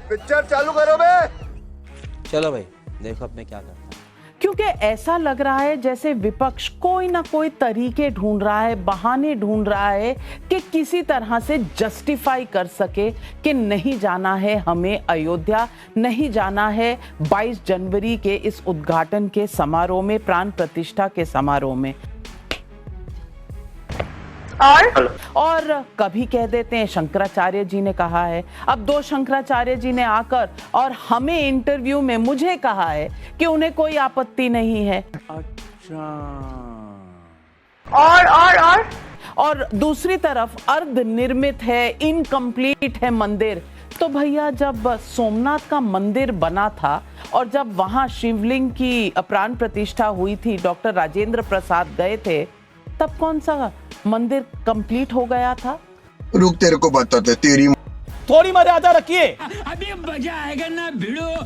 Picture चालू करो बे। चलो भाई देखो अब मैं क्या करता हूँ। क्योंकि ऐसा लग रहा है जैसे विपक्ष कोई ना कोई तरीके ढूंढ रहा है, बहाने ढूंढ रहा है कि किसी तरह से जस्टिफाई कर सके कि नहीं जाना है हमें अयोध्या, नहीं जाना है 22 जनवरी के इस उद्घाटन के समारोह में, प्राण प्रतिष्ठा के समारोह में। और कभी कह देते हैं शंकराचार्य जी ने कहा है। अब दो शंकराचार्य जी ने आकर और हमें इंटरव्यू में मुझे कहा है कि उन्हें कोई आपत्ति नहीं है। अच्छा। और दूसरी तरफ अर्ध निर्मित है, इनकम्प्लीट है मंदिर। तो भैया जब सोमनाथ का मंदिर बना था और जब वहां शिवलिंग की प्राण प्रतिष्ठा हुई थी, डॉक्टर राजेंद्र प्रसाद गए थे, तब कौन सा मंदिर कंप्लीट हो गया था? रुक तेरे को बताते तेरी थोड़ी मर्यादा रखिए। अभी मजा आएगा ना भिड़ो।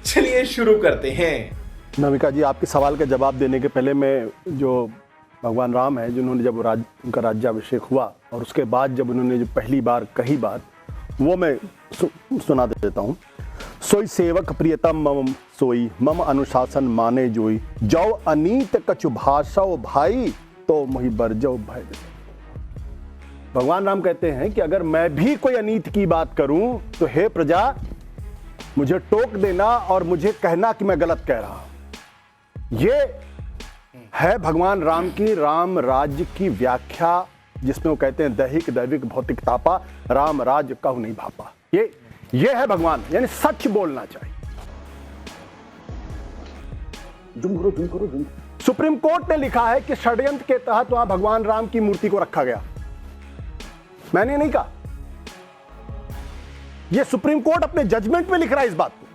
चलिए शुरू करते हैं। नमिका जी, आपके सवाल का जवाब देने के पहले मैं जो भगवान राम है, जिन्होंने जब उनका राज्याभिषेक हुआ और उसके बाद जब उन्होंने जो पहली बार कही बात, वो मैं सुना देता हूँ। सोई सेवक प्रियतम मम सोई, मम अनुशासन माने जोई, जौ अनीत कछु भाषा भाई तो मुहि बरजो भय। भगवान राम कहते हैं कि अगर मैं भी कोई अनीत की बात करूं तो हे प्रजा मुझे टोक देना और मुझे कहना कि मैं गलत कह रहा हूं। ये है भगवान राम की राम राज्य की व्याख्या, जिसमें वो कहते हैं दैहिक दैविक भौतिक तापा, राम राज कहु नहीं भापा। ये है भगवान, यानी सच बोलना चाहिए। जुम करो। सुप्रीम कोर्ट ने लिखा है कि षड्यंत्र के तहत वहां भगवान राम की मूर्ति को रखा गया। मैंने नहीं कहा, यह सुप्रीम कोर्ट अपने जजमेंट में लिख रहा है इस बात को।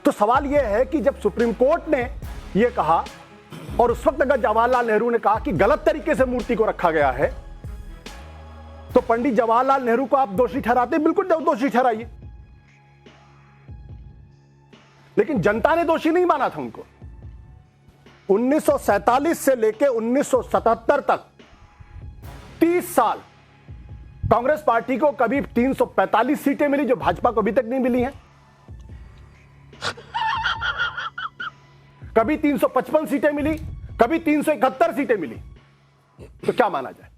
तो सवाल यह है कि जब सुप्रीम कोर्ट ने यह कहा और उस वक्त अगर जवाहरलाल नेहरू ने कहा कि गलत तरीके से मूर्ति को रखा गया है, तो पंडित जवाहरलाल नेहरू को आप दोषी ठहराते, बिल्कुल दोषी ठहराइए। लेकिन जनता ने दोषी नहीं माना था उनको। 1947 से लेकर 1977 तक 30 साल कांग्रेस पार्टी को कभी 345 सीटें मिली, जो भाजपा को अभी तक नहीं मिली हैं। कभी 355 सीटें मिली, कभी 371 सीटें मिली। तो क्या माना जाए?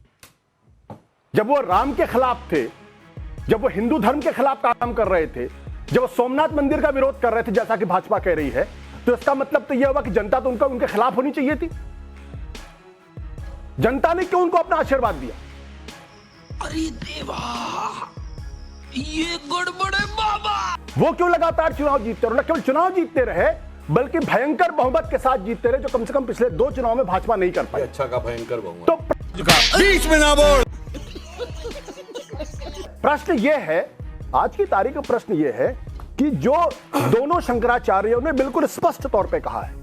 जब वो राम के खिलाफ थे, जब वो हिंदू धर्म के खिलाफ काम कर रहे थे, जब वो सोमनाथ मंदिर का विरोध कर रहे थे, जैसा कि भाजपा कह रही है, तो इसका मतलब तो यह हुआ कि जनता तो उनके खिलाफ होनी चाहिए थी। जनता ने क्यों उनको अपना आशीर्वाद दिया? अरे देवा, ये गड़बड़ है बाबा। वो क्यों लगातार चुनाव जीतते रहे? न केवल चुनाव जीतते रहे, बल्कि भयंकर बहुमत के साथ जीतते रहे, जो कम से कम पिछले 2 चुनाव में भाजपा नहीं कर पाई। अच्छा का भयंकर बहुमत। तो बीच में ना बोल। प्रश्न यह है, आज की तारीख का प्रश्न यह है कि जो दोनों शंकराचार्यों ने बिल्कुल स्पष्ट तौर पे कहा है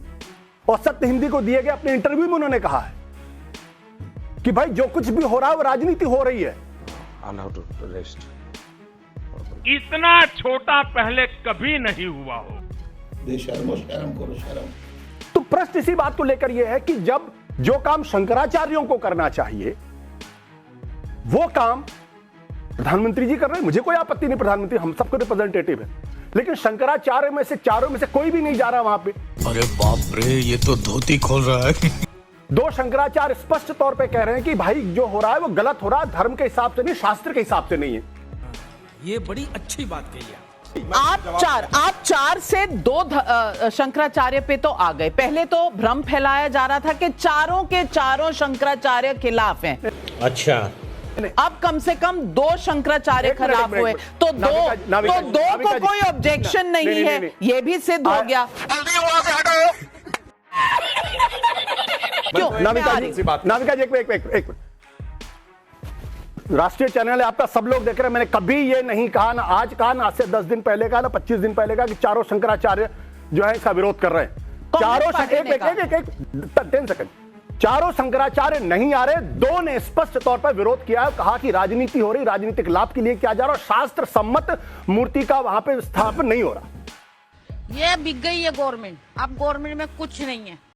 और सत्य हिंदी को दिए गए अपने इंटरव्यू में उन्होंने कहा है कि भाई जो कुछ भी हो रहा है वो राजनीति हो रही है। इतना छोटा पहले कभी नहीं हुआ हो। शर्म करो। तो प्रश्न इसी बात को लेकर यह है कि जब जो काम शंकराचार्यों को करना चाहिए वो काम प्रधानमंत्री जी कर रहे हैं, मुझे कोई आपत्ति नहीं, प्रधानमंत्री हम सबको रिप्रेजेंटेटिव है, लेकिन शंकराचार्य में से चारों में से कोई भी नहीं जा रहा वहां पे। अरे बाप रे, ये तो धोती खोल रहा है। दो शंकराचार्य स्पष्ट तौर पे कह रहे हैं कि भाई जो हो रहा है वो गलत हो रहा है, धर्म के हिसाब से नहीं, शास्त्र के हिसाब से नहीं है। ये बड़ी अच्छी बात कही है। आप चार से 2 शंकराचार्य पे तो आ गए। पहले तो भ्रम फैलाया जा रहा था कि चारों के चारों शंकराचार्य खिलाफ हैं। अच्छा, अब कम से कम 2 शंकराचार्य खिलाफ हुए, तो दो को कोई ऑब्जेक्शन नहीं है, ये भी सिद्ध हो गया। क्यों? नामिका जी एक राष्ट्रीय चैनल है आपका, सब लोग देख रहे हैं। मैंने कभी ये नहीं कहा, ना आज कहा, ना आज से 10 दिन पहले कहा, ना 25 दिन पहले कहा कि चारों शंकराचार्य जो है इसका विरोध कर रहे हैं। चारों 10 सेकंड, चारों शंकराचार्य नहीं आ रहे, 2 ने स्पष्ट तौर पर विरोध किया है, कहा कि राजनीति हो रही, राजनीतिक लाभ के लिए किया जा रहा और शास्त्र सम्मत मूर्ति का वहां पे स्थापन नहीं हो रहा। ये बिक गई है गवर्नमेंट, अब गवर्नमेंट में कुछ नहीं है।